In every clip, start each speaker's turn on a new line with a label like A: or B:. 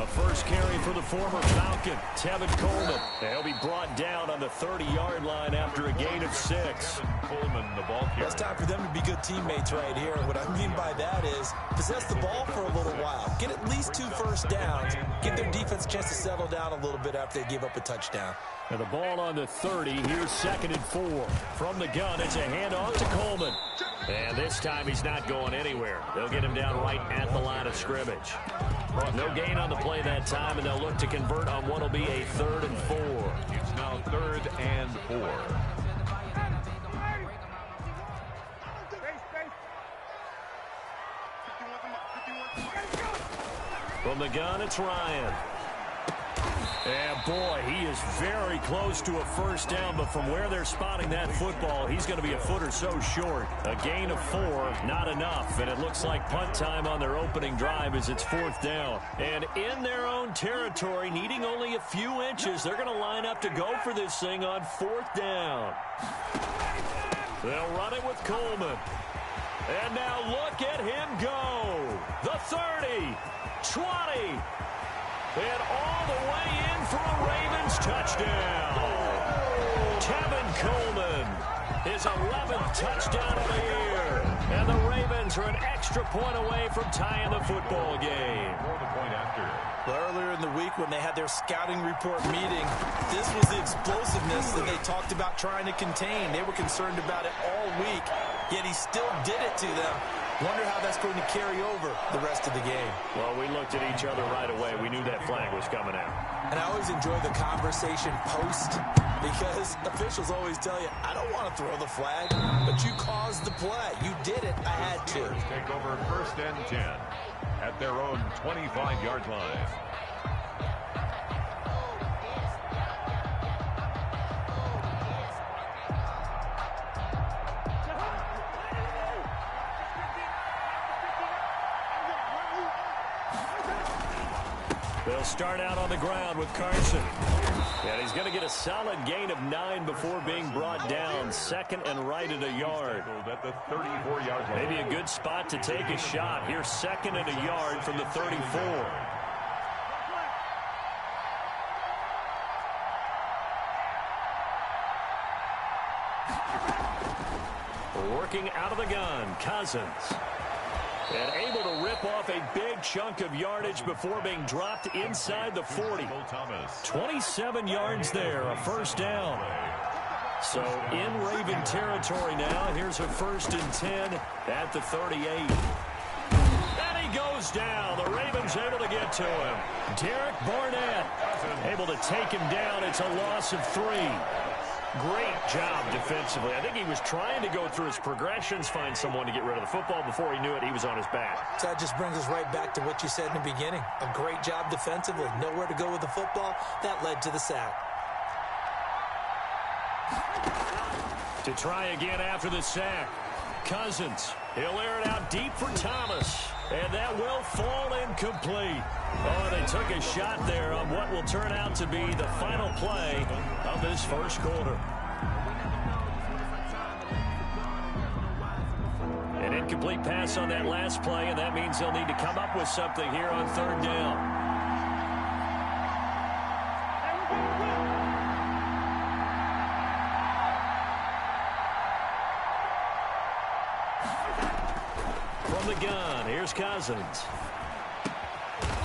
A: A first carry for the former Falcon, Tevin Coleman. He'll be brought down on the 30-yard line after a gain of 6.
B: Coleman, the ball carrier.
C: It's time for them to be good teammates right here. And what I mean by that is possess the ball for a little while. Get at least 2 first downs. Give their defense a chance to settle down a little bit after they give up a touchdown.
A: And the ball on the 30. Here's 2nd and 4. From the gun, it's a handoff to Coleman. And this time he's not going anywhere. They'll get him down right at the line of scrimmage. No gain on the play that time, and they'll look to convert on what will be a 3rd and 4.
B: It's now 3rd and 4.
A: From the gun, it's Ryan. And boy, he is very close to a first down, but from where they're spotting that football, he's going to be a foot or so short. A gain of 4, not enough, and it looks like punt time on their opening drive as it's 4th down. And in their own territory, needing only a few inches, they're going to line up to go for this thing on 4th down. They'll run it with Coleman. And now look at him go. The 30, 20, and all the way in for a Ravens touchdown. Tevin Coleman, his 11th touchdown of the year. And the Ravens are an extra point away from tying the football game.
B: For the point after.
C: Earlier in the week when they had their scouting report meeting, this was the explosiveness that they talked about trying to contain. They were concerned about it all week, yet he still did it to them. Wonder how that's going to carry over the rest of the game.
A: Well, we looked at each other right away. We knew that flag was coming out.
C: And I always enjoy the conversation post because officials always tell you, I don't want to throw the flag, but you caused the play. You did it. I had to.
B: Take over 1st and 10 at their own 25-yard line.
A: They'll start out on the ground with Carson. And he's going to get a solid gain of 9 before being brought down. 2nd and right at a yard.
B: At the 34-yard line.
A: Maybe a good spot to take a shot. Here's 2nd and a yard from the 34. Working out of the gun, Cousins. And able to rip off a big chunk of yardage before being dropped inside the 40. 27 yards there, a first down. So in Raven territory now. Here's a 1st and 10 at the 38. And he goes down. The Ravens able to get to him. Derek Barnett able to take him down. It's a loss of 3. Great job defensively. I think he was trying to go through his progressions, find someone to get rid of the football. Before he knew it, he was on his back.
C: So that just brings us right back to what you said in the beginning. A great job defensively. Nowhere to go with the football. That led to the sack.
A: To try again after the sack. Cousins. He'll air it out deep for Thomas. And that will fall incomplete. Oh, they took a shot there on what will turn out to be the final play of this first quarter. An incomplete pass on that last play, and that means they'll need to come up with something here on 3rd down. From the gun, here's Cousins.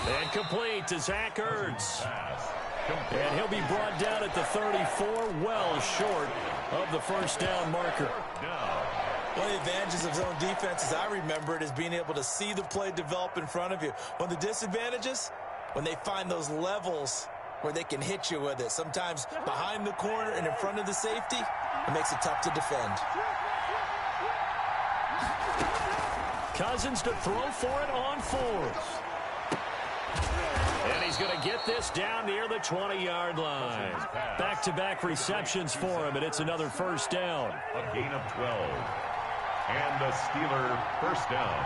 A: And complete to Zach Ertz. And he'll be brought down at the 34, well short of the first down marker.
C: One of the advantages of zone defense, as I remember it, is being able to see the play develop in front of you. One of the disadvantages, when they find those levels where they can hit you with it. Sometimes behind the corner and in front of the safety, it makes it tough to defend.
A: Cousins to throw for it on 4th. And he's going to get this down near the 20-yard line. Back-to-back receptions for him, and it's another first down.
B: A gain of 12. And the Steeler first down.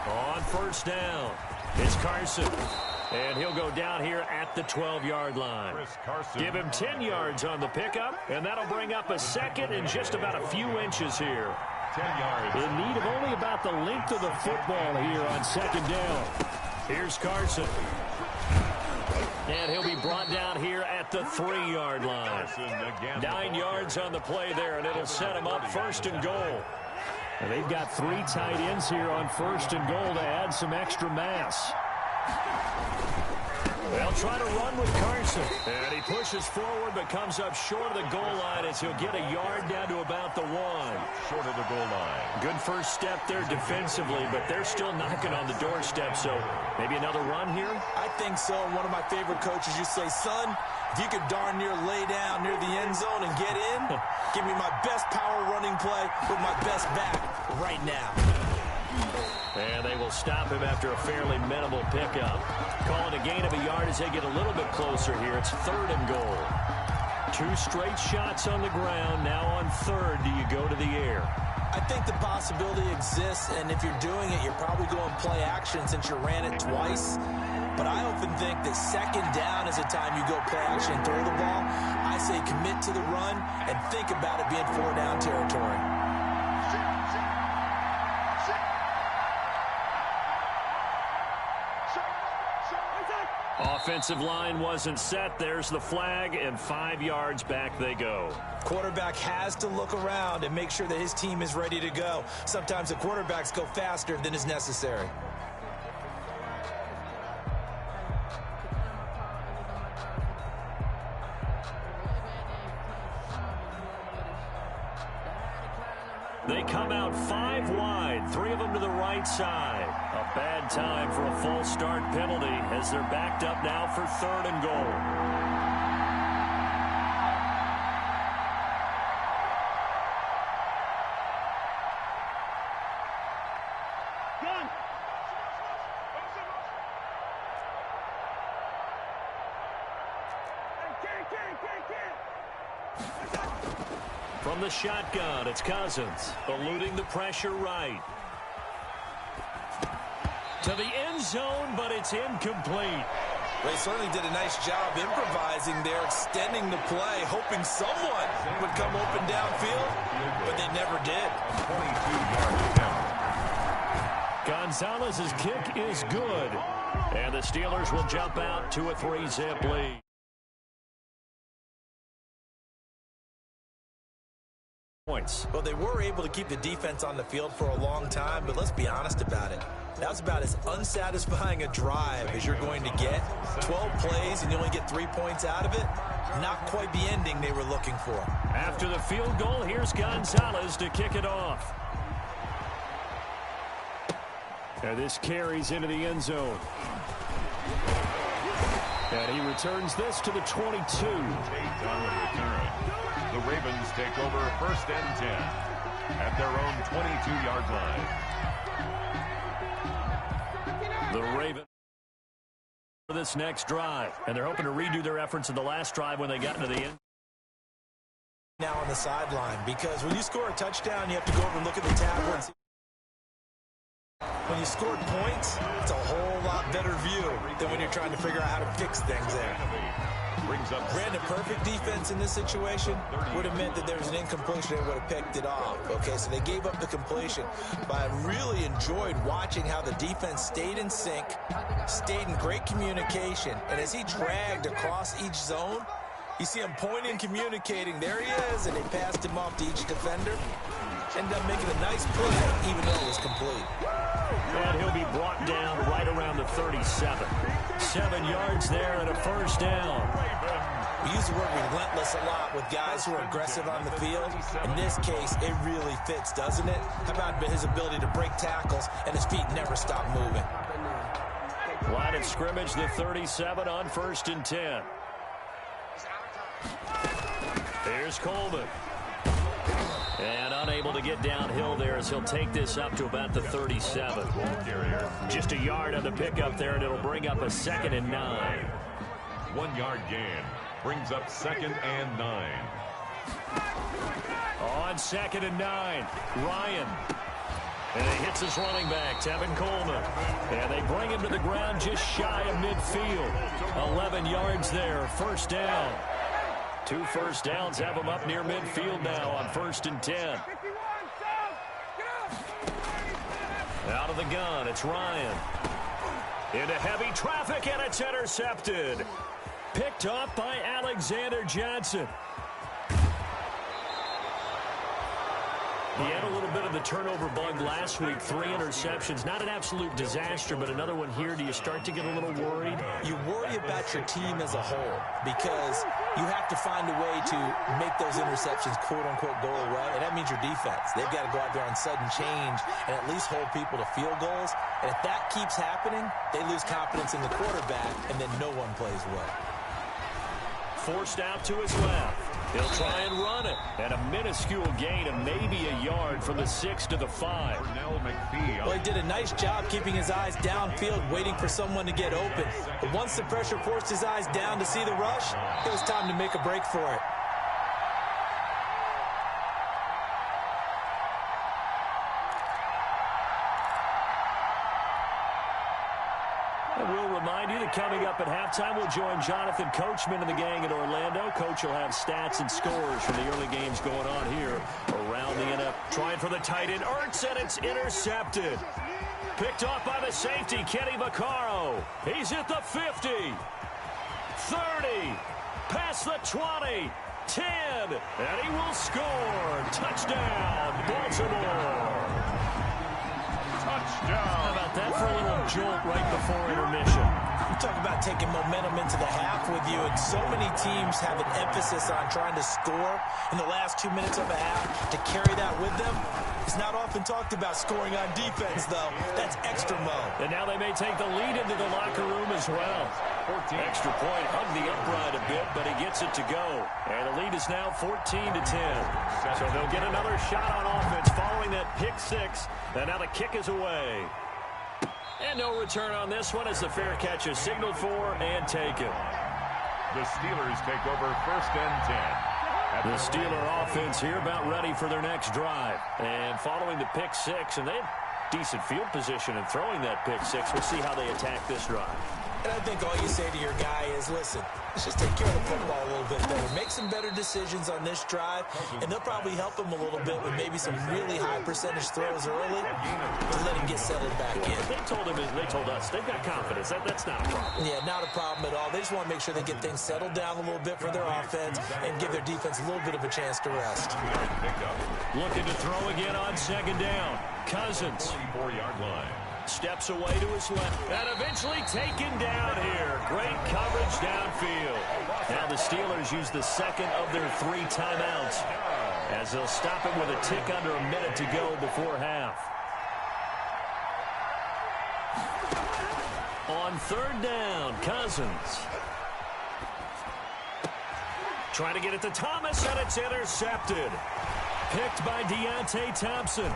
A: On first down, it's Carson. And he'll go down here at the 12-yard line. Give him 10 yards on the pickup, and that'll bring up a 2nd and just about a few inches here.
B: 10 yards.
A: In need of only about the length of the football here on 2nd down. Here's Carson. And he'll be brought down here at the 3-yard line. 9 yards on the play there, and it'll set him up 1st and goal. And they've got 3 tight ends here on 1st and goal to add some extra mass. They'll try to run with Carson. And he pushes forward but comes up short of the goal line as he'll get a yard down to about the 1.
B: Short of the goal line.
A: Good first step there defensively, but they're still knocking on the doorstep, so maybe another run here?
C: I think so. One of my favorite coaches used to say, son, if you could darn near lay down near the end zone and get in, give me my best power running play with my best back right now.
A: And they will stop him after a fairly minimal pickup. Call it a gain of a yard as they get a little bit closer here. It's 3rd and goal. 2 straight shots on the ground. Now on 3rd, do you go to the air?
C: I think the possibility exists, and if you're doing it, you're probably going play action since you ran it twice. But I often think that 2nd down is the time you go play action and throw the ball. I say commit to the run and think about it being 4-down territory.
A: Offensive line wasn't set. There's the flag, and 5 yards back they go.
C: Quarterback has to look around and make sure that his team is ready to go. Sometimes the quarterbacks go faster than is necessary.
A: They come out 5 wide, 3 of them to the right side. A bad time for a false start penalty as they're backed up now for 3rd and goal. From the shotgun, it's Cousins, eluding the pressure right. To the end zone, but it's incomplete.
C: They certainly did a nice job improvising there, extending the play, hoping someone would come open downfield, but they never did.
B: 22-yard attempt.
A: Gonzalez's kick is good, and the Steelers will jump out to a 3-zip lead. Points.
C: Well, they were able to keep the defense on the field for a long time, but let's be honest about it. That was about as unsatisfying a drive as you're going to get. 12 plays and you only get 3 points out of it. Not quite the ending they were looking for.
A: After the field goal, here's Gonzalez to kick it off. And this carries into the end zone. And he returns this to the 22.
B: On the return. The Ravens take over 1st and 10 at their own 22-yard line.
A: The Ravens for this next drive, and they're hoping to redo their efforts in the last drive when they got into the end.
C: Now on the sideline, because when you score a touchdown, you have to go over and look at the tablet and see. When you scored points, it's a whole lot better view than when you're trying to figure out how to fix things there. Brandon, perfect defense in this situation would have meant that there was an incompletion and would have picked it off. Okay, so they gave up the completion. But I really enjoyed watching how the defense stayed in sync, stayed in great communication, and as he dragged across each zone, you see him pointing, communicating. There he is, and they passed him off to each defender. Ended up making a nice play, even though it was complete.
A: And he'll be brought down right around the 37. 7 yards there and a 1st down.
C: We use the word relentless a lot with guys who are aggressive on the field. In this case, it really fits, doesn't it? How about his ability to break tackles and his feet never stop moving?
A: Line of scrimmage, the 37 on 1st and 10. Here's Coleman. And unable to get downhill there as he'll take this up to about the 37. Just a yard on the pickup there, and it'll bring up a 2nd and 9.
B: 1 yard gain brings up 2nd and 9.
A: On 2nd and 9, Ryan. And he hits his running back, Tevin Coleman. And they bring him to the ground just shy of midfield. 11 yards there, 1st down. 2 first downs have him up near midfield now on 1st and 10. Out of the gun, it's Ryan. Into heavy traffic, and it's intercepted. Picked off by Alexander Johnson. He had a little bit of the turnover bug last week, 3 interceptions. Not an absolute disaster, but another one here. Do you start to get a little worried?
C: You worry about your team as a whole because you have to find a way to make those interceptions, quote-unquote, go away, and that means your defense. They've got to go out there on sudden change and at least hold people to field goals. And if that keeps happening, they lose confidence in the quarterback, and then no one plays well.
A: Forced out to his left. He'll try and run it. And a minuscule gain of maybe a yard from the 6 to the 5.
C: Well, he did a nice job keeping his eyes downfield, waiting for someone to get open. But once the pressure forced his eyes down to see the rush, it was time to make a break for it.
A: Coming up at halftime, we'll join Jonathan Coachman and the gang in Orlando. Coach will have stats and scores from the early games going on here around the NFL. Trying for the tight end, Ertz, and it's intercepted. Picked off by the safety, Kenny Vaccaro. He's at the 50, 30, past the 20, 10, and he will score. Touchdown, Baltimore.
B: Touchdown.
A: How about that for a little jolt right before intermission?
C: You talk about taking momentum into the half with you, and so many teams have an emphasis on trying to score in the last 2 minutes of a half. To carry that with them, it's not often talked about scoring on defense, though. That's extra mode.
A: And now they may take the lead into the locker room as well. 14. Extra point, hugged the upright a bit, but he gets it to go. And the lead is now 14-10. So they'll get another shot on offense following that pick 6. And now the kick is away. And no return on this one as the fair catch is signaled for and taken.
B: The Steelers take over 1st and 10.
A: The Steeler offense here about ready for their next drive. And following the pick 6, and they have decent field position in throwing that pick 6. We'll see how they attack this drive.
C: And I think all you say to your guy is, listen, let's just take care of the football a little bit better. Make some better decisions on this drive, and they'll probably help him a little bit with maybe some really high percentage throws early to let him get settled back in.
A: They told us they've got confidence. That's not a problem.
C: Yeah, not a problem at all. They just want to make sure they get things settled down a little bit for their offense and give their defense a little bit of a chance to rest.
A: Looking to throw again on 2nd down. Cousins.
B: 44-yard line.
A: Steps away to his left and eventually taken down here. Great coverage downfield. Now the Steelers use the 2nd of their 3 timeouts as they'll stop it with a tick under a minute to go before half. On 3rd down, Cousins. Trying to get it to Thomas, and it's intercepted. Picked by Deontay Thompson.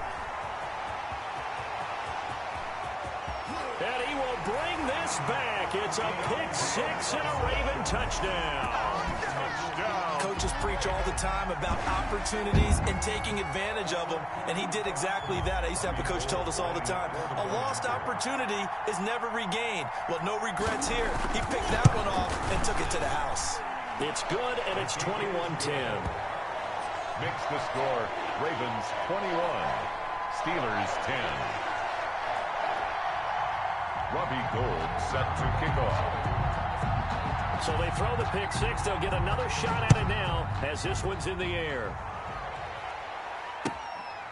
A: And he will bring this back. It's a pick 6 and a Raven touchdown.
C: Coaches preach all the time about opportunities and taking advantage of them, and he did exactly that. I used to have a coach told us all the time, a lost opportunity is never regained. Well, no regrets here. He picked that one off and took it to the house.
A: It's good, and it's 21-10.
B: Makes the score, Ravens 21, Steelers 10. Robbie Gould set to kick off.
A: So they throw the pick 6. They'll get another shot at it now as this one's in the air.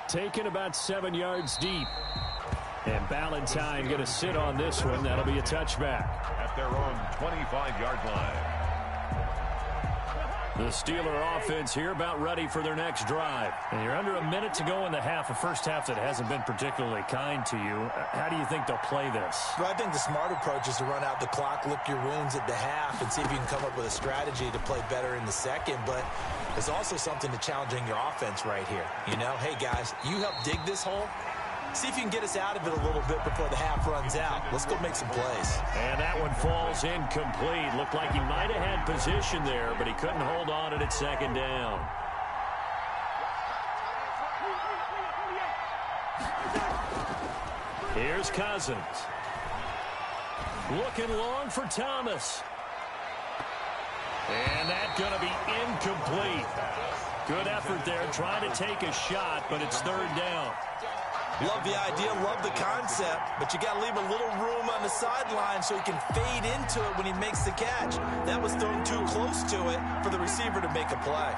A: Taken about 7 yards deep. And Ballantyne going to sit on this one. That'll be a touchback.
B: At their own 25-yard line.
A: The Steeler offense here about ready for their next drive. And you're under a minute to go in the half, a first half that hasn't been particularly kind to you. How do you think they'll play this?
C: Well, I think the smart approach is to run out the clock, lick your wounds at the half, and see if you can come up with a strategy to play better in the second. But there's also something to challenging your offense right here. You know, hey, guys, you help dig this hole. See if you can get us out of it a little bit before the half runs out. Let's go make some plays.
A: And that one falls incomplete. Looked like he might have had position there, but he couldn't hold on at 2nd down. Here's Cousins. Looking long for Thomas. And that's going to be incomplete. Good effort there trying to take a shot, but it's 3rd down.
C: Love the idea, love the concept, but you got to leave a little room on the sideline so he can fade into it when he makes the catch. That was thrown too close to it for the receiver to make a play.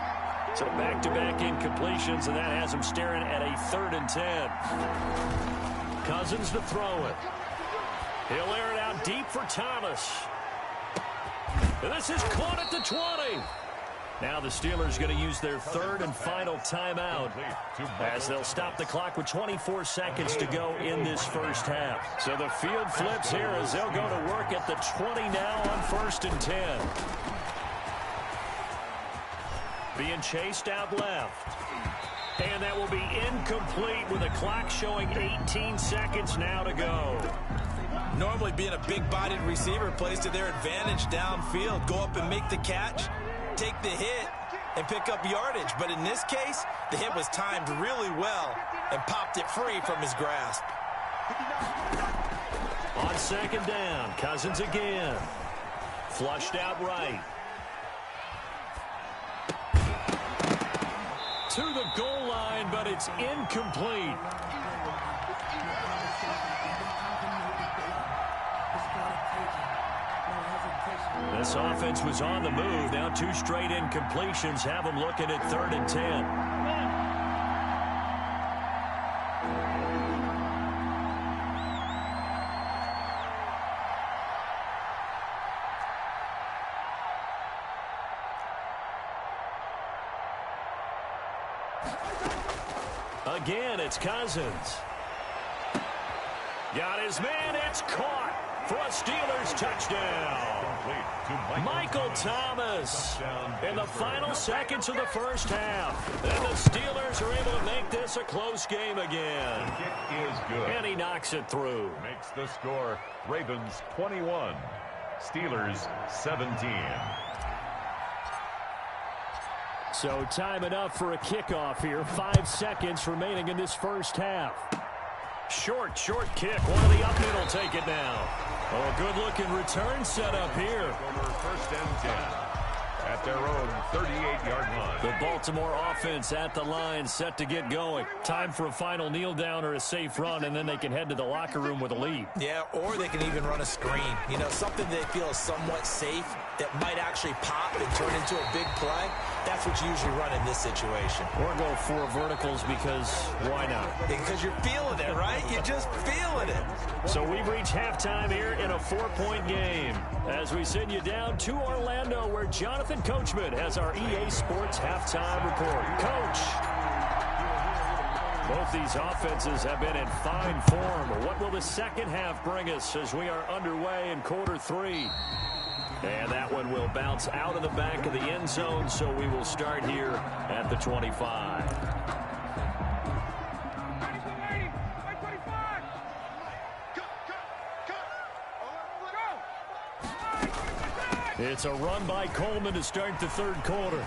A: So back-to-back incompletions, and that has him staring at a 3rd and 10. Cousins to throw it. He'll air it out deep for Thomas. And this is caught at the 20. Now the Steelers going to use their 3rd and final timeout as they'll stop the clock with 24 seconds to go in this first half. So the field flips here as they'll go to work at the 20 now on 1st and 10. Being chased out left. And that will be incomplete with the clock showing 18 seconds now to go.
C: Normally being a big-bodied receiver plays to their advantage downfield. Go up and make the catch, take the hit, and pick up yardage. But in this case, the hit was timed really well and popped it free from his grasp.
A: On 2nd down, Cousins again. Flushed out right. To the goal line, but it's incomplete. This offense was on the move. Now 2 straight incompletions have them looking at 3rd and 10. Again, it's Cousins. Got his man. It's caught for a Steelers touchdown. Michael Thomas in the final seconds of the first half. And the Steelers are able to make this a close game again.
B: The kick is good.
A: And he knocks it through.
B: Makes the score Ravens 21, Steelers 17.
A: So time enough for a kickoff here. 5 seconds remaining in this first half. Short kick. One of the up middle take it now. Oh, good-looking return set up here.
B: Over 1st and 10 at their own 38-yard line.
A: The Baltimore offense at the line, set to get going. Time for a final kneel down or a safe run, and then they can head to the locker room with a lead.
C: Yeah, or they can even run a screen. You know, something they feel is somewhat safe that might actually pop and turn into a big play. That's what you usually run in this situation.
A: Or go 4 verticals because why not?
C: Because you're feeling it, right? You're just feeling it.
A: So we've reached halftime here in a 4-point game as we send you down to Orlando where Jonathan Coachman has our EA Sports halftime report. Coach, both these offenses have been in fine form. What will the second half bring us as we are underway in quarter 3? And that one will bounce out of the back of the end zone, so we will start here at the 25. It's a run by Coleman to start the 3rd quarter.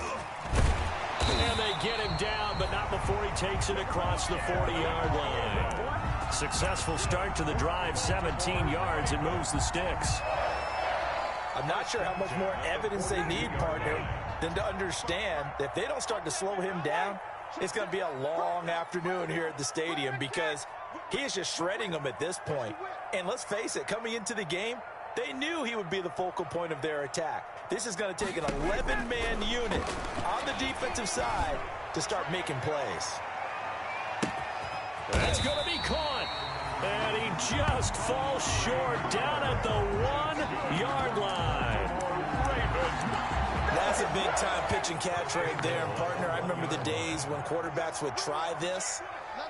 A: And they get him down, but not before he takes it across the 40-yard line. Successful start to the drive, 17 yards, and moves the sticks.
C: I'm not sure how much more evidence they need, partner, than to understand that if they don't start to slow him down, it's going to be a long afternoon here at the stadium because he is just shredding them at this point. And let's face it, coming into the game, they knew he would be the focal point of their attack. This is going to take an 11-man unit on the defensive side to start making plays.
A: That's going to be caught. And he just falls short down at the 1-yard line.
C: That's a big-time pitch and catch right there. And, partner, I remember the days when quarterbacks would try this.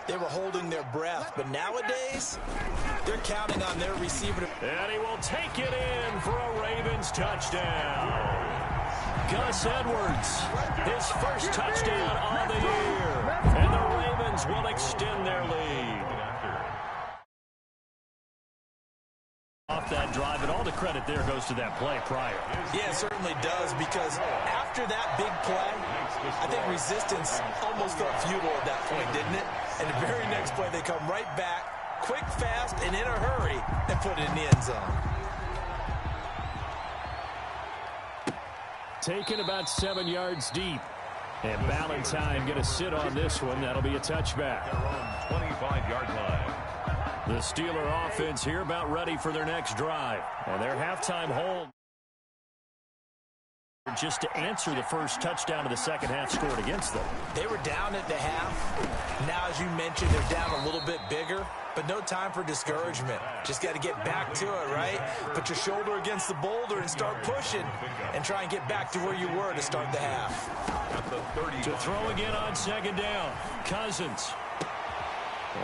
C: They were holding their breath. But nowadays, they're counting on their receiver.
A: And he will take it in for a Ravens touchdown. Gus Edwards, his first touchdown on the year. And the Ravens will extend their lead. Off that drive, and all the credit there goes to that play prior.
C: Yeah, it certainly does, because after that big play, I think resistance almost felt futile at that point, didn't it? And the very next play, they come right back, quick, fast, and in a hurry, and put it in the end zone.
A: Taken about 7 yards deep. And Valentine going to sit on this one. That'll be a touchback.
B: Their own 25-yard line.
A: The Steeler offense here about ready for their next drive. And their halftime hold just to answer the first touchdown of the second half scored against them.
C: They were down at the half. Now, as you mentioned, they're down a little bit bigger, but no time for discouragement. Just got to get back to it, right? Put your shoulder against the boulder and start pushing and try and get back to where you were to start the half.
A: To throw again on second down. Cousins.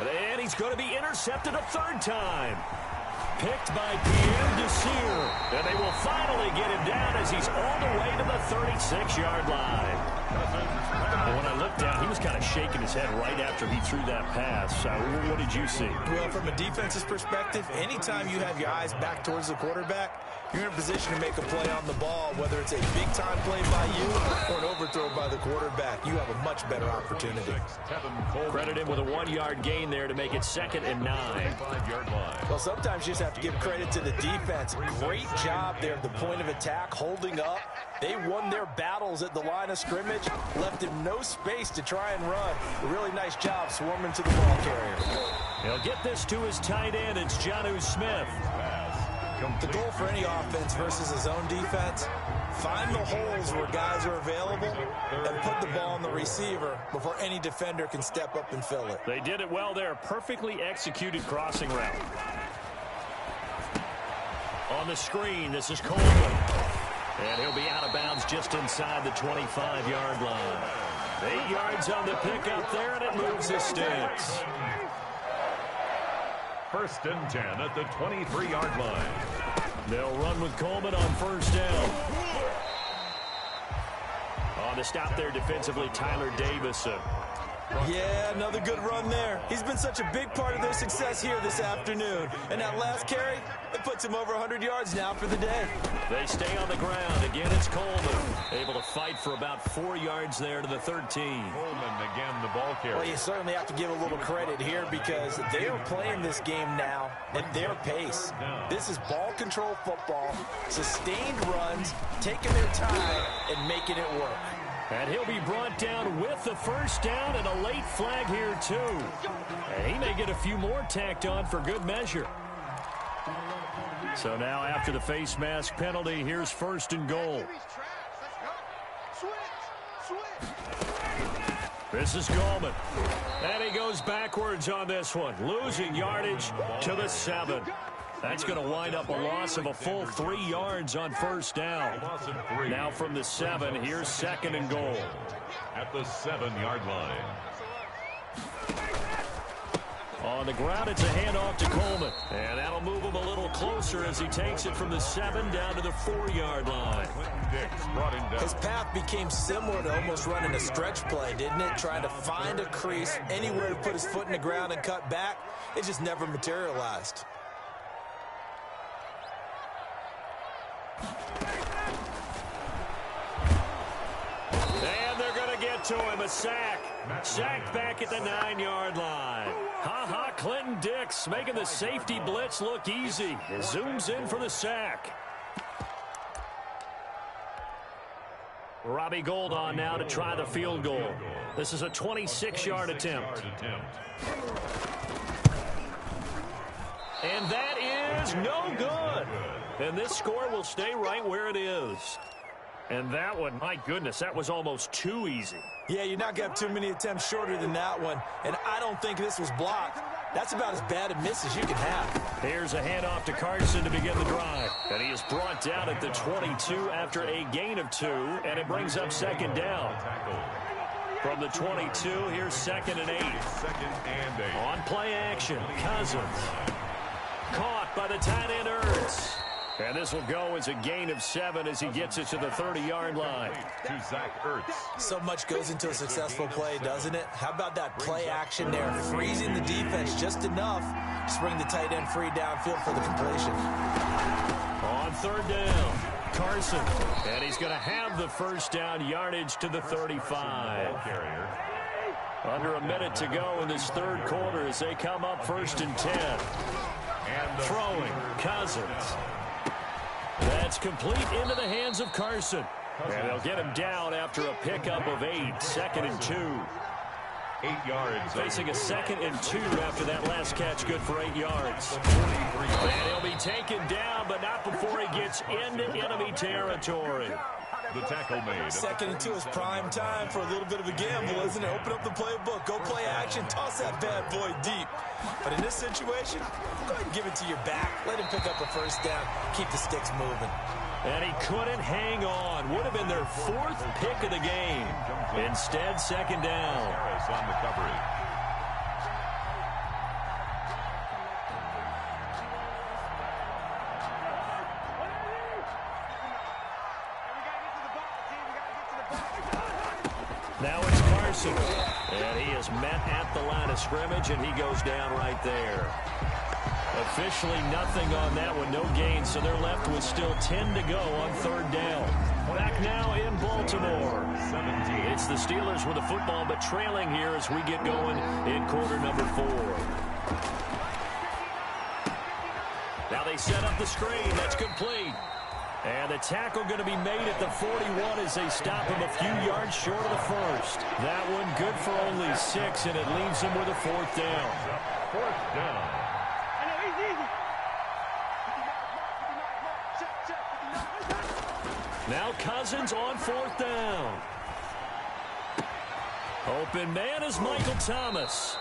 A: And he's going to be intercepted a third time. Picked by Pierre Desir. And they will finally get him down as he's all the way to the 36-yard line. And when I looked down, he was kind of shaking his head right after he threw that pass. What did you see?
C: Well, from a defense's perspective, anytime you have your eyes back towards the quarterback, you're in a position to make a play on the ball, whether it's a big-time play by you or an overthrow by the quarterback. You have a much better opportunity.
A: Credit him with a 1-yard gain there to make it 2nd and 9.
C: Well, sometimes you just have to give credit to the defense. Great job there at the point of attack, holding up. They won their battles at the line of scrimmage, left him no space to try and run. A really nice job swarming to the ball carrier.
A: He'll get this to his tight end. It's Jonnu Smith.
C: The goal for any offense versus his own defense, find the holes where guys are available and put the ball on the receiver before any defender can step up and fill it.
A: They did it well there. Perfectly executed crossing route. On the screen, this is Coleman. And he'll be out of bounds just inside the 25-yard line. 8 yards on the pickup there, and it moves the sticks.
B: 1st and 10 at the 23-yard line.
A: They'll run with Coleman on first down. On the stop there defensively, Tyler Davison.
C: Yeah, another good run there. He's been such a big part of their success here this afternoon. And that last carry, it puts him over 100 yards now for the day.
A: They stay on the ground. Again, it's Coleman. Able to fight for about 4 yards there to the 13.
B: Coleman again, the ball carrier.
C: Well, you certainly have to give a little credit here because they are playing this game now at their pace. This is ball control football, sustained runs, taking their time and making it work.
A: And he'll be brought down with the first down and a late flag here, too. And he may get a few more tacked on for good measure. So now after the face mask penalty, here's 1st and goal. This is Coleman. And he goes backwards on this one, losing yardage to the 7. That's going to wind up a loss of a full 3 yards on first down. Now from the 7, here's 2nd and goal.
B: At the 7-yard line.
A: On the ground, it's a handoff to Coleman. And that'll move him a little closer as he takes it from the 7 down to the 4-yard line.
C: His path became similar to almost running a stretch play, didn't it? Trying to find a crease, anywhere to put his foot in the ground and cut back. It just never materialized.
A: And they're going to get to him, a sack. Sacked back at the 9-yard line. Ha-ha, Clinton Dix making the safety blitz look easy. He zooms in for the sack. Robbie Gould on now to try the field goal. This is a 26-yard attempt. And that is no good. And this score will stay right where it is. And that one, my goodness, that was almost too easy.
C: Yeah, you're not going to have too many attempts shorter than that one. And I don't think this was blocked. That's about as bad a miss as you can have.
A: Here's a handoff to Carson to begin the drive. And he is brought down at the 22 after a gain of 2. And it brings up 2nd down. From the 22, here's 2nd and 8.
B: 2nd and 8.
A: On play action, Cousins. Caught by the tight end Ertz. And this will go as a gain of 7 as he gets it to the 30-yard line.
B: To Zach Ertz.
C: So much goes into a successful play, doesn't it? How about that play action there? Freezing the defense just enough to bring the tight end free downfield for the completion.
A: On 3rd down, Carson. And he's going to have the first down, yardage to the 35. Under a minute to go in this 3rd quarter as they come up 1st and 10. And throwing, Cousins. That's complete into the hands of Carson. And they'll get him down after a pickup of 8, 2nd and 2.
B: 8 yards.
A: Facing a 2nd and 2 after that last catch, good for 8 yards. And he'll be taken down, but not before he gets into enemy territory.
B: The tackle made.
C: 2nd and 2 is prime time for a little bit of a gamble, isn't it? Open up the playbook, go play action, toss that bad boy deep. But in this situation, go ahead and give it to your back. Let him pick up a first down, keep the sticks moving.
A: And he couldn't hang on. Would have been their 4th pick of the game. Instead, 2nd down.
B: Harris on the coverage.
A: Now it's Carson. And he is met at the line of scrimmage, and he goes down right there. Officially nothing on that one, no gain, so they're left with still 10 to go on 3rd down. Back now in Baltimore.
B: 17.
A: It's the Steelers with the football, but trailing here as we get going in quarter number 4. Now they set up the screen. That's complete. And the tackle going to be made at the 41 as they stop him a few yards short of the first. That one good for only 6, and it leaves him with a 4th down.
B: 4th down.
A: Now Cousins on 4th down. Open man is Michael Thomas.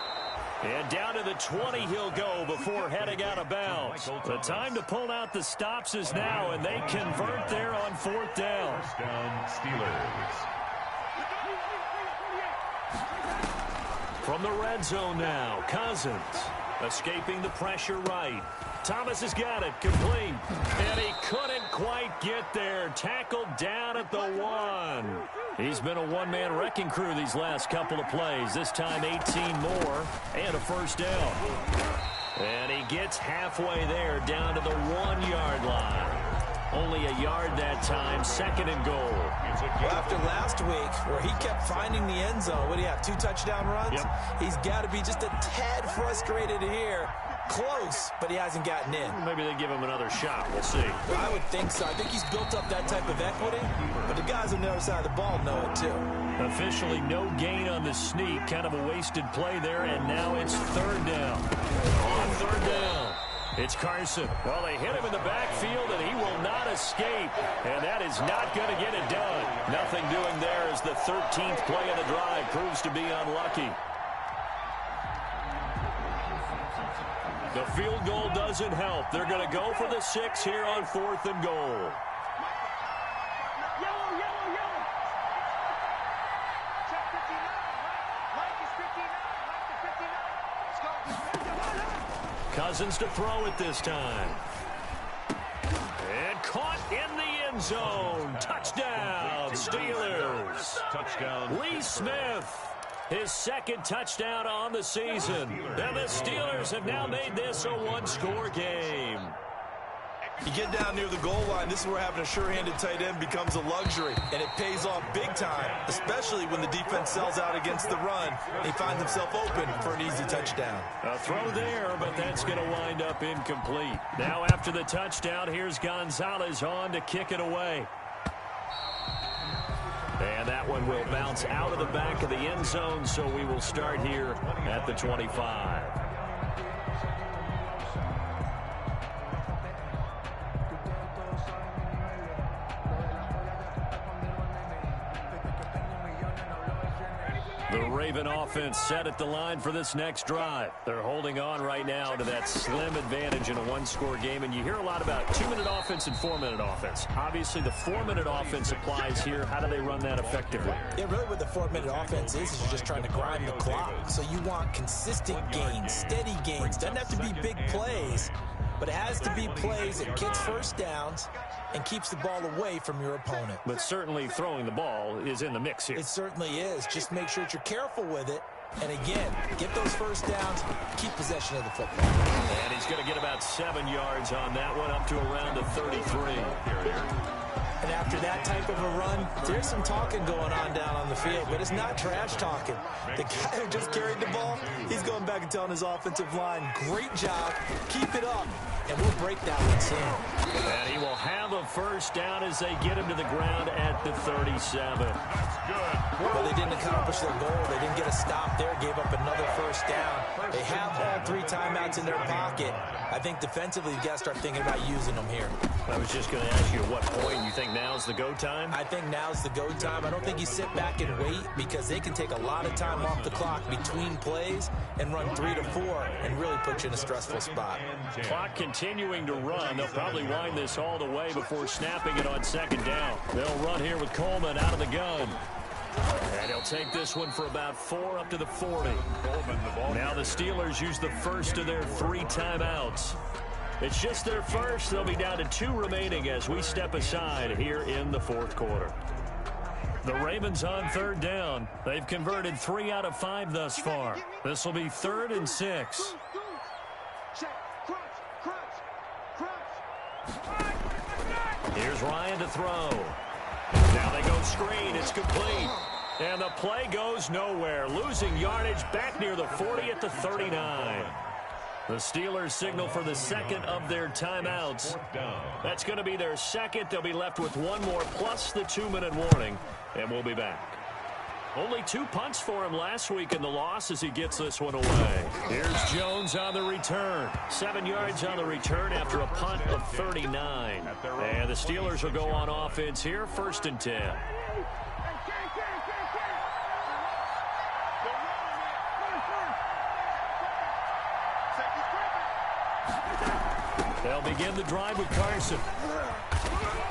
A: And down to the 20 he'll go before heading out of bounds. The time to pull out the stops is now, and they convert there on 4th down.
B: 1st down, Steelers.
A: From the red zone now, Cousins escaping the pressure right. Thomas has got it, complete. And he couldn't quite get there. Tackled down at the 1. He's been a one-man wrecking crew these last couple of plays. This time 18 more and a 1st down. And he gets halfway there down to the 1-yard line. Only a yard that time, 2nd and goal.
C: Well, after last week where he kept finding the end zone, what do you have, 2 touchdown runs?
A: Yep.
C: He's got to be just a tad frustrated here. Close, but he hasn't gotten in.
A: Maybe they give him another shot. We'll see.
C: Well, I would think so. I think he's built up that type of equity, but the guys on the other side of the ball know it too.
A: Officially no gain on the sneak. Kind of a wasted play there, and now it's 3rd down. On 3rd down, it's Carson. Well, they hit him in the backfield, and he will not escape, and that is not going to get it done. Nothing doing there as the 13th play of the drive proves to be unlucky. The field goal doesn't help. They're going to go for the 6 here on 4th and goal. Cousins to throw it this time. And caught in the end zone. Touchdown, Steelers.
B: Touchdown.
A: Lee Smith. His 2nd touchdown on the season. And the Steelers have now made this a 1-score game.
C: You get down near the goal line, this is where having a sure-handed tight end becomes a luxury, and it pays off big time, especially when the defense sells out against the run. He finds himself open for an easy touchdown.
A: A throw there, but that's going to wind up incomplete. Now after the touchdown, here's Gonzalez on to kick it away. And that one will bounce out of the back of the end zone, so we will start here at the 25. The Raven offense set at the line for this next drive. They're holding on right now to that slim advantage in a 1-score game, and you hear a lot about 2-minute offense and 4-minute offense. Obviously, the 4-minute offense applies here. How do they run that effectively?
C: Yeah, really what the 4-minute offense is you're just trying to grind the clock. So you want consistent gains, steady gains. Doesn't have to be big plays, but it has to be plays that gets first downs and keeps the ball away from your opponent.
A: But certainly throwing the ball is in the mix here.
C: It certainly is. Just make sure that you're careful with it. And again, get those first downs, keep possession of the football.
A: And he's going to get about 7 yards on that one, up to around the 33.
C: And after that type of a run, there's some talking going on down on the field, but it's not trash talking. The guy who just carried the ball, he's going back and telling his offensive line, great job, keep it up. and we'll break that one soon.
A: And he will have a first down as they get him to the ground at the 37.
B: That's good.
C: Well, they didn't accomplish their goal. They didn't get a stop there, gave up another first down. They have all 3 timeouts in their pocket. I think defensively, you got to start thinking about using them here.
A: I was just going to ask you at what point you think now's the go time?
C: I think now's the go time. I don't think you sit back and wait because they can take a lot of time off the clock between plays and run 3 to 4 and really put you in a stressful spot.
A: Clock continuing to run. They'll probably wind this all the way before snapping it on second down. They'll run here with Coleman out of the gun. And he'll take this one for about 4 up to the 40. Now the Steelers use the first of their 3 timeouts. It's just their first. They'll be down to 2 remaining as we step aside here in the 4th quarter. The Ravens on third down. They've converted 3 out of 5 thus far. This will be 3rd and 6. Here's Ryan to throw. Now they go screen. It's complete. And the play goes nowhere. Losing yardage back near the 40 at the 39. The Steelers signal for the second of their timeouts. That's going to be their second. They'll be left with 1 more plus the 2-minute warning. And we'll be back. Only 2 punts for him last week in the loss as he gets this one away. Here's Jones on the return. 7 yards on the return after a punt of 39. And the Steelers will go on offense here, 1st and 10. They'll begin the drive with Carson.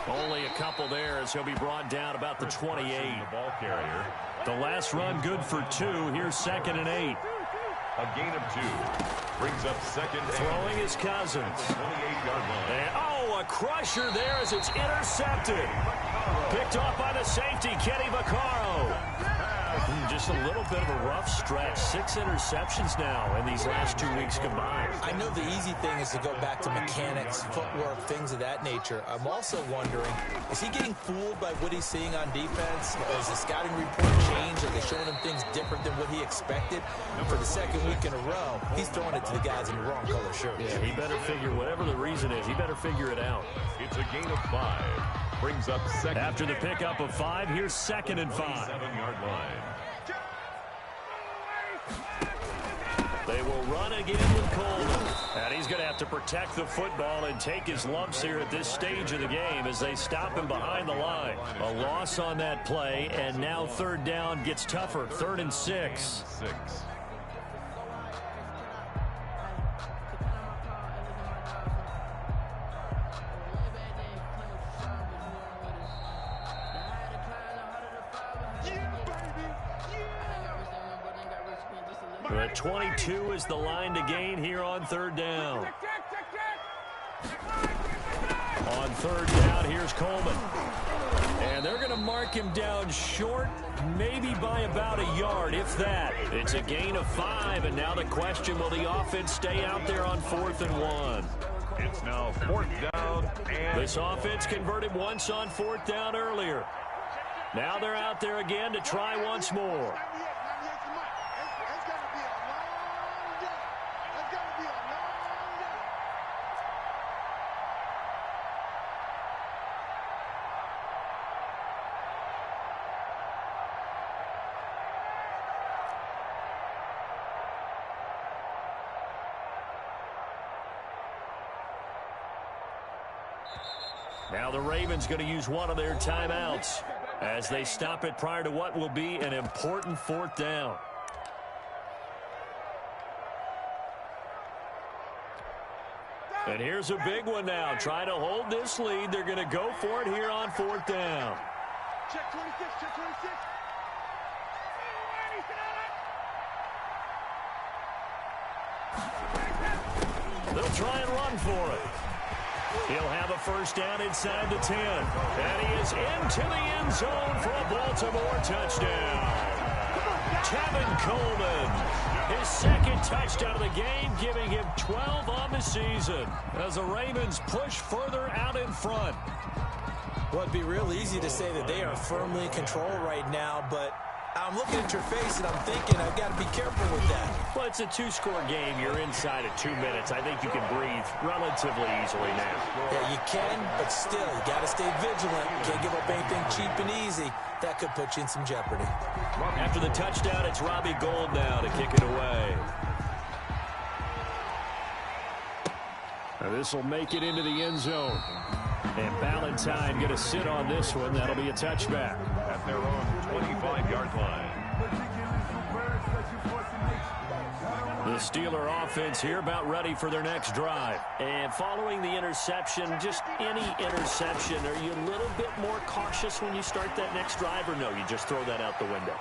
A: Only a couple there as he'll be brought down about the 28.
B: The ball carrier.
A: The last run good for 2. Here's 2nd and 8.
B: A gain of 2. Brings up 2nd and
A: Throwing his Cousins.
B: 28-yard line.
A: And, a crusher there as it's intercepted. Picked off by the safety, Kenny Vaccaro. Just a little bit of a rough stretch. 6 interceptions now in these last 2 weeks combined.
C: I know the easy thing is to go back to mechanics, footwork, things of that nature. I'm also wondering, is he getting fooled by what he's seeing on defense? Has the scouting report changed? Are they showing him things different than what he expected? For the 2nd week in a row, he's throwing it to the guys in the wrong color shirts.
A: Yeah, he better figure, whatever the reason is, he better figure it out.
B: It's a gain of 5. Brings up 2nd.
A: After the pickup of 5, here's 2nd and 5.
B: 7-yard line.
A: They will run again with Coleman. And he's going to have to protect the football and take his lumps here at this stage of the game as they stop him behind the line. A loss on that play, and now 3rd down gets tougher. 3rd and 6. The 22 is the line to gain here on 3rd down. On 3rd down, here's Coleman. And they're going to mark him down short, maybe by about a yard, if that. It's a gain of 5, and now the question, will the offense stay out there on 4th and 1?
B: It's now 4th down. And
A: this offense converted once on 4th down earlier. Now they're out there again to try once more. Now the Ravens going to use one of their timeouts as they stop it prior to what will be an important 4th down. And here's a big one now. Trying to hold this lead. They're going to go for it here on 4th down.
D: Check 26, check 26.
A: They'll try and run for it. He'll have a first down inside the 10. And he is into the end zone for a Baltimore touchdown. Tevin Coleman, his 2nd touchdown of the game, giving him 12 on the season as the Ravens push further out in front.
C: Well, it'd be real easy to say that they are firmly in control right now, but I'm looking at your face, and I'm thinking I've got to be careful with that.
A: Well, it's a two-score game. You're inside of 2 minutes. I think you can breathe relatively easily now.
C: Yeah, you can, but still, you got to stay vigilant. Can't give up anything cheap and easy. That could put you in some jeopardy.
A: After the touchdown, it's Robbie Gould now to kick it away. This will make it into the end zone. And Valentine going to sit on this one. That'll be a touchback.
B: At their own 25-yard line.
A: The Steeler offense here about ready for their next drive. And following the interception, just any interception, are you a little bit more cautious when you start that next drive, or no, you just throw that out the window?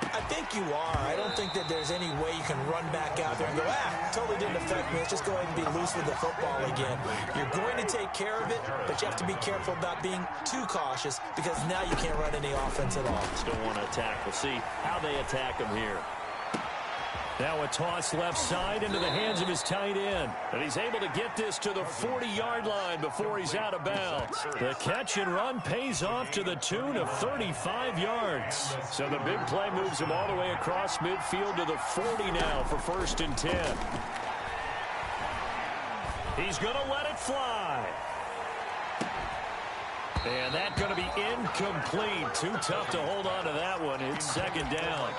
C: I think you are. I don't think that there's any way you can run back out there and go, totally didn't affect me. Let's just go ahead and be loose with the football again. You're going to take care of it, but you have to be careful about being too cautious because now you can't run any offense at all.
A: Still want to attack. We'll see how they attack him here. Now a toss left side into the hands of his tight end. And he's able to get this to the 40-yard line before he's out of bounds. The catch and run pays off to the tune of 35 yards. So the big play moves him all the way across midfield to the 40 now for 1st and 10. He's going to let it fly. And that's going to be incomplete. Too tough to hold on to that one. It's 2nd down.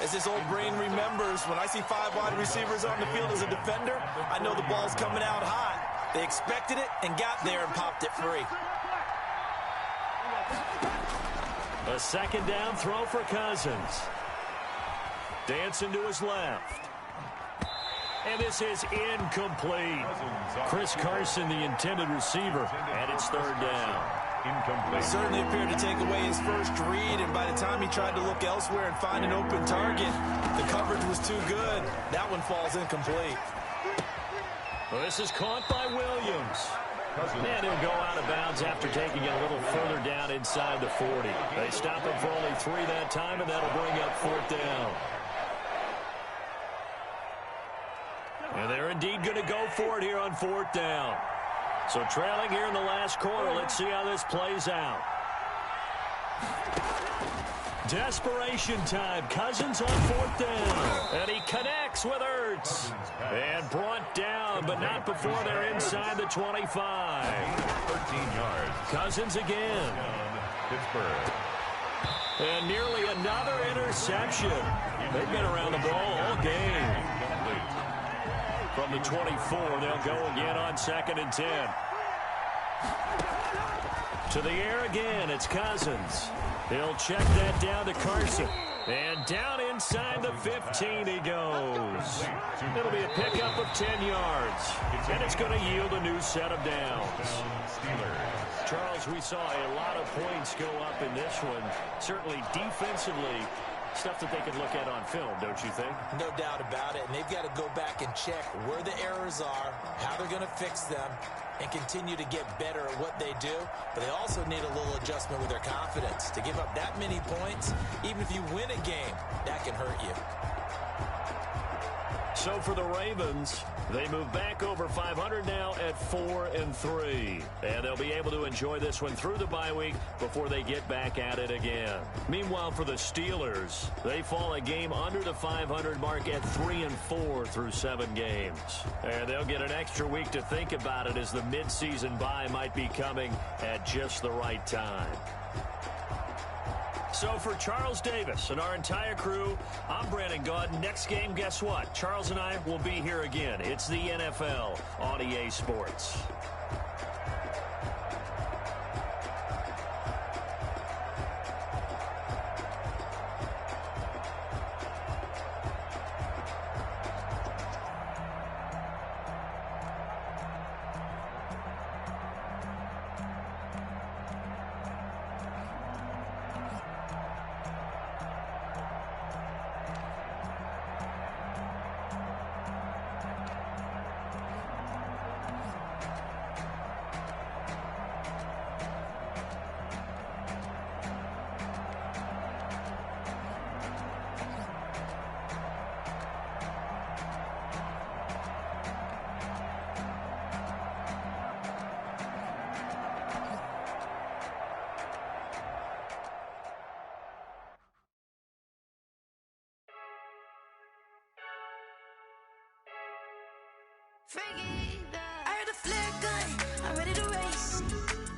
C: As this old brain remembers, when I see 5 wide receivers on the field as a defender, I know the ball's coming out hot. They expected it and got there and popped it free.
A: A 2nd down throw for Cousins. Dancing to his left. And this is incomplete. Chris Carson, the intended receiver, and it's 3rd down.
B: Incomplete.
C: Certainly appeared to take away his first read, and by the time he tried to look elsewhere and find an open target, the coverage was too good. That one falls incomplete.
A: Well, this is caught by Williams. And he'll go out of bounds after taking it a little further down inside the 40. They stop him for only 3 that time, and that'll bring up 4th down. And they're indeed going to go for it here on 4th down. So trailing here in the last quarter, let's see how this plays out. Desperation time. Cousins on 4th down. And he connects with Ertz. And brought down, but not before they're inside the 25.
B: 13 yards.
A: Cousins again.
B: Pittsburgh.
A: And nearly another interception. They've been around the ball all game. From the 24, they'll go again on 2nd and 10. To the air again, it's Cousins. He'll check that down to Carson. And down inside the 15 he goes. It'll be a pickup of 10 yards. And it's going to yield a new set of downs. Charles, we saw a lot of points go up in this one. Certainly defensively, stuff that they can look at on film, don't you think?
C: No doubt about it. And they've got to go back and check where the errors are, how they're going to fix them, and continue to get better at what they do. But they also need a little adjustment with their confidence. To give up that many points, even if you win a game, that can hurt you.
A: So for the Ravens, they move back over 500 now at 4-3. And they'll be able to enjoy this one through the bye week before they get back at it again. Meanwhile, for the Steelers, they fall a game under the 500 mark at 3-4 through 7 games. And they'll get an extra week to think about it as the midseason bye might be coming at just the right time. So for Charles Davis and our entire crew, I'm Brandon Gaudin. Next game, guess what? Charles and I will be here again. It's the NFL on EA Sports.
E: I heard the flare gun, I'm ready to race.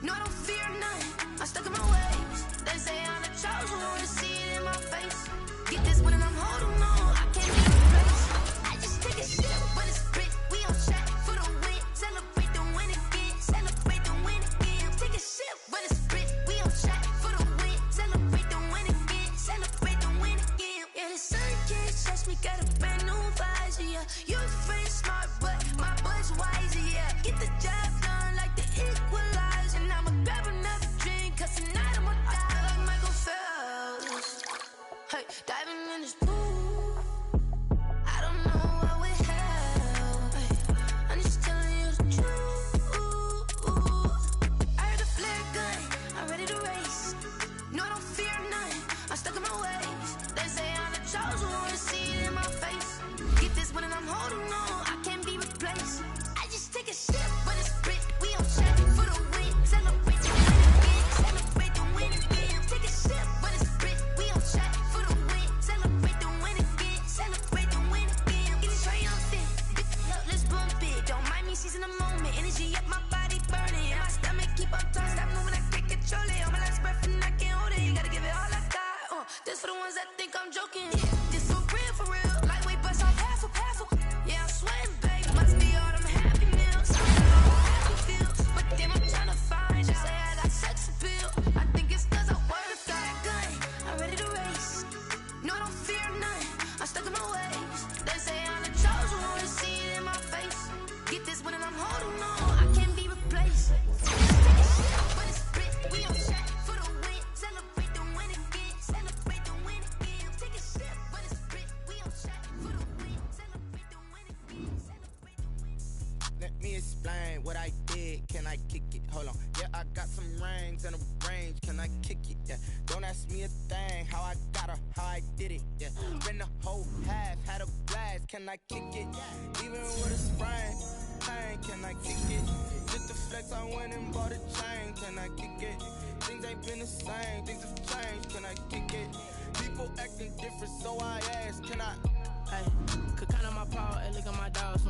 E: No, I don't fear none, I'm stuck in my ways. They say I'm the chosen one, to see it in my face. Get this one and I'm holding on, I can't be replaced. I just take a sip when it's spit, we on track for the win. Celebrate the win again, celebrate the win again. Take a sip when it's spit, we on track for the win. Celebrate the win again, celebrate the win again. Yeah, the sun can't touch me, got a brand new visor, yeah. You friend smart, but my boy's wiser, yeah. Get the job done like the equalizer. And I'ma grab another drink, cause tonight I'ma die like Michael Phelps. Hey, diving in this pool, I don't know what we have. Hey, I'm just telling you the truth. I heard the flare gun, I'm ready to race. No, I don't fear none, I'm stuck in my ways. They say I'm the chosen one, to see it in my face. Get this one and I'm holding on, I can't be replaced. I just take a sip when it's spit, we on track for the win. Celebrate the win again, celebrate the win again. Take a sip when it's spit, we on track for the win. Celebrate the win again, celebrate the win again. Get it triumphant, look, let's bump it. Don't mind me seizing the moment, energy up my body burning. And my stomach keep on turning, stop moving, I can't control it. On my last breath and I can't hold it, you gotta give it all I got. This for the ones that think I'm joking. This for real. Lightweight bust off half a. Yeah, I'm sweating, baby. Must be all them happy meals. Happy feels, but damn, I'm tryna find you. Say I got sex appeal. I think it's cause I word a fat gun. I'm ready to race. No, I don't fear none. I'm stuck in my ways. They say I'm the chosen one, to see it in my face. Get this one and I'm holding on, I can't be replaced. Take a shit when it's split, we on track for the win. Celebrate the win again, celebrate the win again. Take a shit when it's split, we on track for the win. Celebrate the win again, celebrate the win.
F: Let me explain what I did. Can I kick it? Hold on. Yeah, I got some rings and a range. Can I kick it? Yeah. Don't ask me a thing. How I got her, how I did it. Yeah. Been the whole half, had a blast. Can I kick it? Even with a sprain. Pain, can I kick it? Just the flex, I went and bought a chain. Can I kick it? Things ain't been the same. Things have changed. Can I kick it? People acting different, so I ask. Can I?
G: Hey, could count on my power, hey, look at my dogs.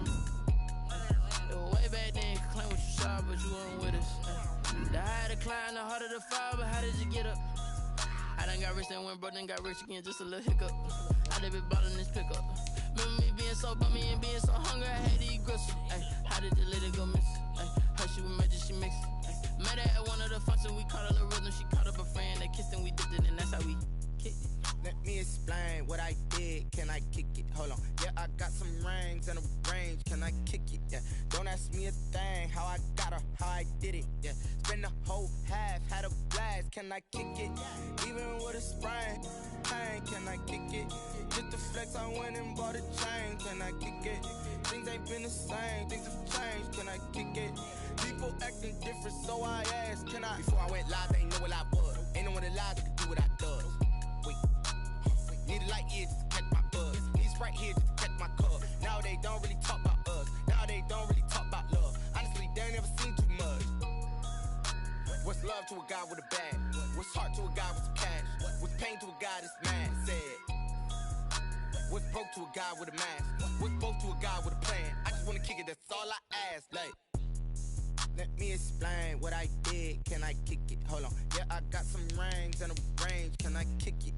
G: It was way back then, could claim what you saw, but you weren't with us. The higher the climb, the harder the fall, but how did you get up? I done got rich, then went broke, then got rich again, just a little hiccup. I done been ballin' this pickup. Remember me being so bummy and being so hungry, I had to eat gristle. Ay, how did the lady go miss? Ay, her she was magic, she mixed. Met her at one of the functions, we caught a little rhythm, she caught up a friend, they kissed and we dipped it, and that's how we kicked it.
F: Let me explain what I did. Can I kick it? Hold on. Yeah, I got some rings and a range. Can I kick it? Yeah. Don't ask me a thing. How I got her, how I did it. Yeah. Spend the whole half, had a blast. Can I kick it? Even with a sprain. Pain, can I kick it? Just the flex, I went and bought a chain. Can I kick it? Things ain't been the same. Things have changed. Can I kick it? People acting different, so I asked. Can I? Before I went live, they ain't know what I was. Ain't no one alive that could do what I does. Need a light year just to catch my buzz. Need Sprite here just to catch my cup. Now they don't really talk about us. Now they don't really talk about love. Honestly, they ain't never seen too much. What's love to a guy with a bag? What's heart to a guy with some cash? What's pain to a guy that's mad? Said. What's broke to a guy with a mask? What's both to a guy with a plan? I just wanna kick it, that's all I ask. Like, let me explain what I did. Can I kick it? Hold on. Yeah, I got some rings and a range. Can I kick it?